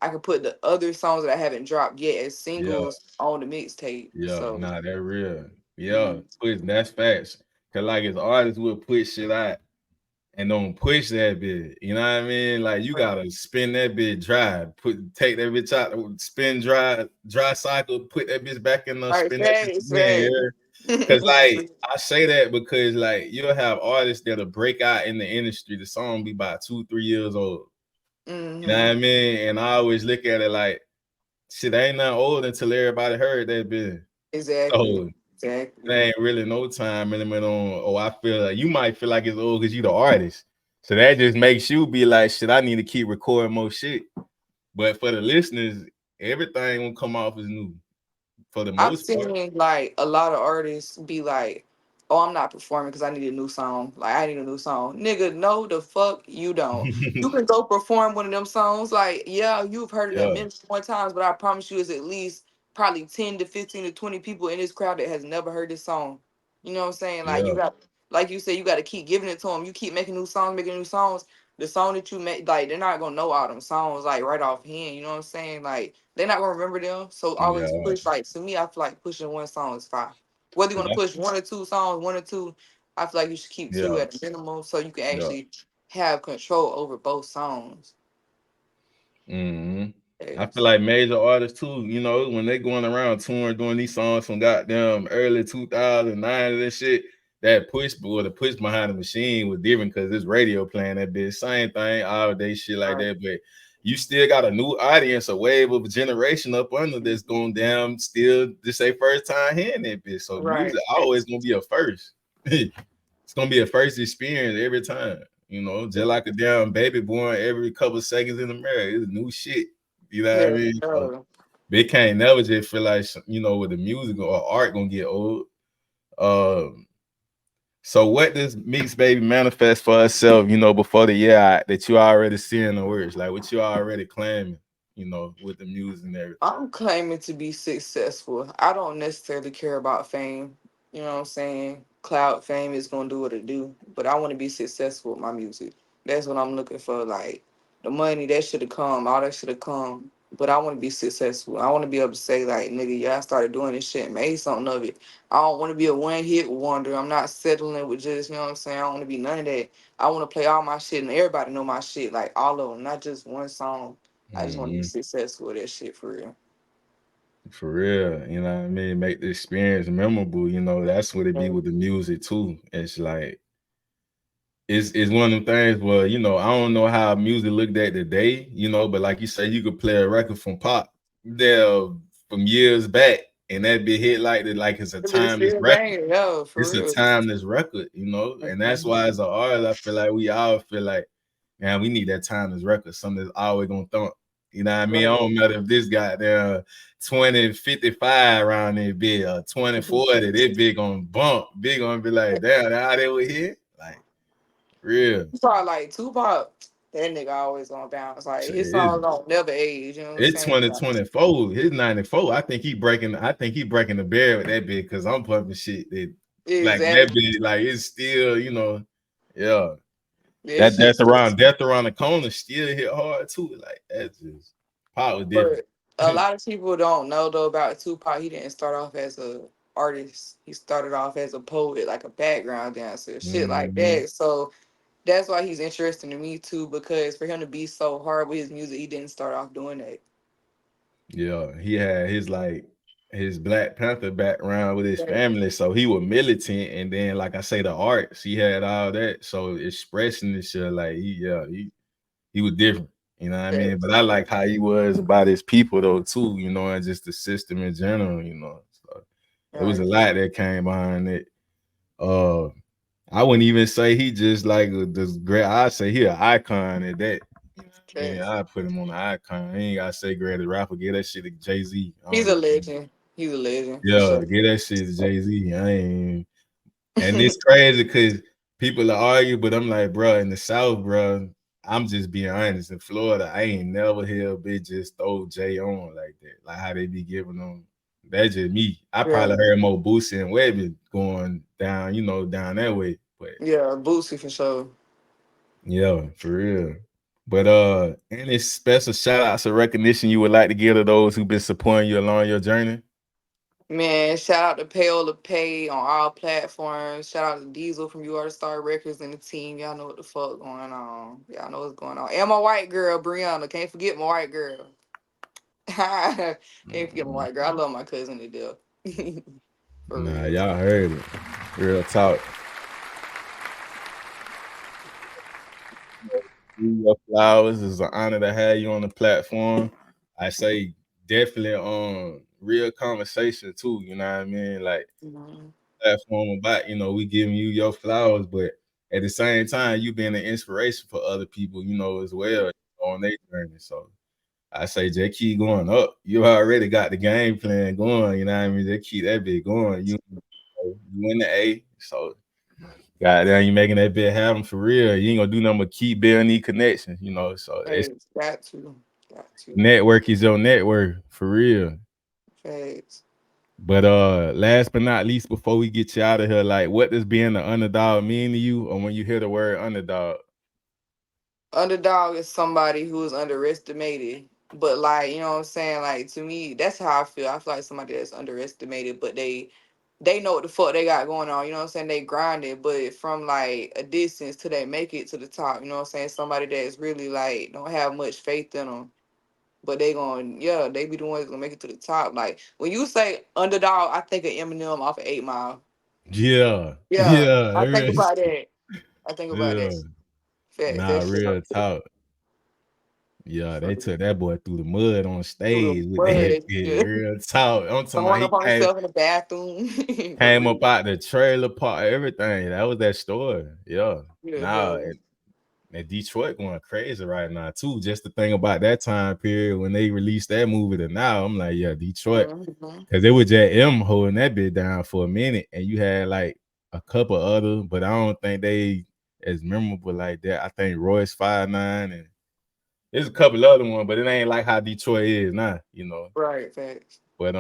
I can put the other songs that I haven't dropped yet as Yeah, singles on the mixtape. yeah, So. nah, they're real. Yeah, Mhm. that's facts. Cause like as artists will put shit out and don't push that bit. You know what I mean? Like you gotta spin that bit dry, take that bitch out, spin dry cycle, put that bitch back in there, All right, spin that bitch thanks, again. right. Yeah. Cause like I say that because like you'll have artists that'll break out in the industry. The song be about 2-3 years old. You know what I Hmm. mean? And I always look at it like shit ain't nothing old until everybody heard that bit. Exactly. So Exactly. there ain't really no time limit on. Oh, I feel like you might feel like it's old because you the artist. So that just makes you be like, shit. I need to keep recording more shit. But for the listeners, everything will come off as new for the I've most part. seen like a lot of artists be like, "Oh, I'm not performing because I need a new song. Like I need a new song." Nigga, no, the fuck you don't. You can go perform one of them songs. Like, yeah, you've heard it a Yeah, million more times, but I promise you, it's at least probably 10 to 15 to 20 people in this crowd that has never heard this song. You know what I'm saying? Like you yeah, got, like you said, you got to keep giving it to them. You keep making new songs, making new songs. The song that you make, like they're not gonna know all them songs like right off hand. You know what I'm saying? Like they're not gonna remember them. So always yeah. push. Like to me, I feel like pushing one song is fine. Whether you want to push one or two songs, one or two, I feel like you should keep two Yeah, at a minimum so you can yeah. actually have control over both songs. Hmm. I feel Yes. like major artists too, when they going around touring doing these songs from goddamn early 2009 and shit, that push or the push behind the machine was different because this radio playing that bitch. Same thing, all day shit like Right. that. But you still got a new audience, a wave of a generation up under that's going down still this ain't first time hearing that bitch. So Right. music always gonna be a first. It's gonna be a first experience every time. Just like a damn baby born every couple seconds in the mirror. It's new shit. You know what I Yeah. mean? So they can't never just feel like with the music or art gonna get old. Um, so what does Mixedbabii manifest for herself, before the year out, that you already seeing the words? Like what you already claiming, with the music and everything. I'm claiming to be successful. I don't necessarily care about fame. You know what I'm saying? Cloud fame is gonna do what it do, but I want to be successful with my music. That's what I'm looking for. Like the money that should have come, all that should have come. But I want to be successful. I want to be able to say like, nigga, yeah, I started doing this shit, made something of it. I don't want to be a one hit wonder. I'm not settling with just, you know what I'm saying. I don't want to be none of that. I want to play all my shit and everybody know my shit, like all of them, not just one song. I just want to be Mm-hmm. successful with that shit for real. For real, you know what I mean? Make the experience memorable, that's what it be Yeah. with the music too. It's like it's one of them things where, I don't know how music looked at today, but like you say, you could play a record from pop there from years back and that be hit like that, like it's a But it's timeless still record. banging, yo, for It's a real. timeless record, and that's why as an artist, I feel like we all feel like, man, we need that timeless record, something that's always gonna thump. You know what I mean? I Right. don't matter if this got there 2055 around there big or 2040, this big gonna bump, big gonna be like, damn, how they were here? Like, real. You probably like Tupac, that nigga always gonna bounce. Like his It's songs don't never age, you know what I'm it's saying? Like, 2024. His 94. I think he breaking the barrier with that bit because I'm pumping shit that like that exactly. bit, like it's still, yeah. That That shit. death around the corner still hit hard too. Like that's just power different. But a lot of people don't know though about Tupac. He didn't start off as a artist. He started off as a poet, like a background dancer, shit like Hmm. that. So that's why he's interesting to me too, because for him to be so hard with his music, he didn't start off doing that. Yeah, he had his Black Panther background with his Right. family, so he was militant, and then like I say, the arts he had all that, so expressing this shit like he was different, you know what I mean? But Yes. I like how he was about his people though too, and just the system in general, So it was a Right. lot that came behind it. Uh, I wouldn't even say he just like this great. I'd say he an icon at that. I mean, Yes. I put him on the icon. I ain't gotta say greatest rapper. Get that shit to Jay-Z. I He's don't a even. legend. He's a legend for Yeah, sure. get that shit to Jay-Z. I ain't. And it's crazy because people are argue, but I'm like, bro, in the South, bro, I'm just being honest. In Florida, I ain't never hear a bitch just throw Jay on like that. Like how they be giving them. That's just me. I Yeah. probably heard more Boosie and Webby going down, down that way. But Yeah, Boosie for sure. yeah, for real. But any special shout outs or recognition you would like to give to those who've been supporting you along your journey? Man, shout out to Payola Pay on all platforms. Shout out to Diesel from You Are the Star Records and the team. Y'all know what the fuck going on. Y'all know what's going on. And my white girl, Brianna. Can't forget my white girl. Can't forget my Mm-mm. white girl. I love my cousin to death. For Nah, real. y'all heard it. Real talk. Your flowers. It's an honor to have you on the platform. I say definitely real conversation too. You know what I mean? Like Mhm. platform about we giving you your flowers, but at the same time you being an inspiration for other people, as well on their journey. So I say just keep going up. You already got the game plan going. You know what I mean? Just keep that bit going. You in the A, so goddamn, you making that bit happen for real. You ain't gonna do nothing but keep building these connections. You know, so it's Facts. Got to. network is your network for real. Facts. But last but not least, before we get you out of here, like what does being the underdog mean to you? Or when you hear the word underdog? Underdog is somebody who is underestimated. But like, you know what I'm saying? Like to me, that's how I feel. I feel like somebody that's underestimated, but they know what the fuck they got going on. You know what I'm saying? They grinded, but from like a distance till they make it to the top. You know what I'm saying? Somebody that's really like don't have much faith in them. But they they be the ones gonna make it to the top. Like when you say underdog, I think of Eminem off of 8 Mile. Yeah, Yeah, yeah, I think real, about that. I think about yeah. that. Facts. Nah, That shit real talk. Yeah, they through took that boy through the mud on the stage with mud that and kid. shit. Real talk. I'm talking about Throwing up on himself in the bathroom. For came real. up out the trailer park, everything. That was that story. Yeah. Yeah, Now hell. and Detroit going crazy right now too. Just the thing about that time period when they released that movie to now, I'm like, yeah, Detroit. Mhm. Cause it was just M holding that bit down for a minute. And you had like a couple other, but I don't think they as memorable like that. I think Royce 5'9" and there's a couple other ones, but it ain't like how Detroit is now, you know. Right, facts. But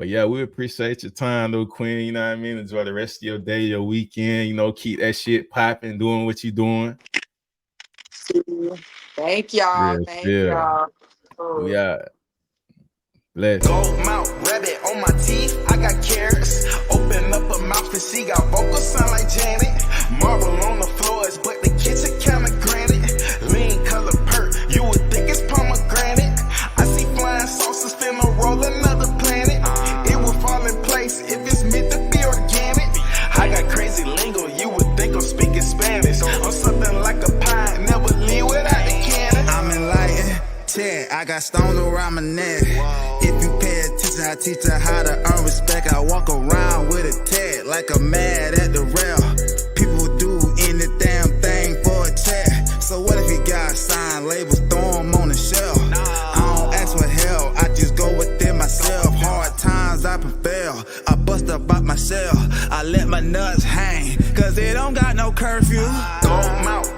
yeah, we appreciate your time though, Queen. You know what I mean? Enjoy the rest of your day, your weekend, you know, keep that shit popping, doing what you doing. Thank y'all. Real Thank spill. y'all. We out. Let's Gold mouth, rabbit on my teeth, I got carrots. Open up her mouth and she got vocals sound like Janet. Marble on the floors, but the kitchen kinda granite. Lean color perk, you would think it's pomegranate. I see flying saucers finna roll another planet. It will fall in place if it's meant to be organic. I got crazy lingo, you would think I'm speaking Spanish. I'm something like a pie, never leave without the cannon. I'm enlightened, I got stone around my neck. If you pay attention, I teach her how to earn respect. I walk around with a tag like I'm mad at the rail. People do any damn thing for a check. So what if you got signed labels, throw them on the shelf? I don't ask for help, I just go within myself. Hard times I prevail, I bust up out my shell. I let my nuts hang, cause it don't got no curfew. Gold mouth.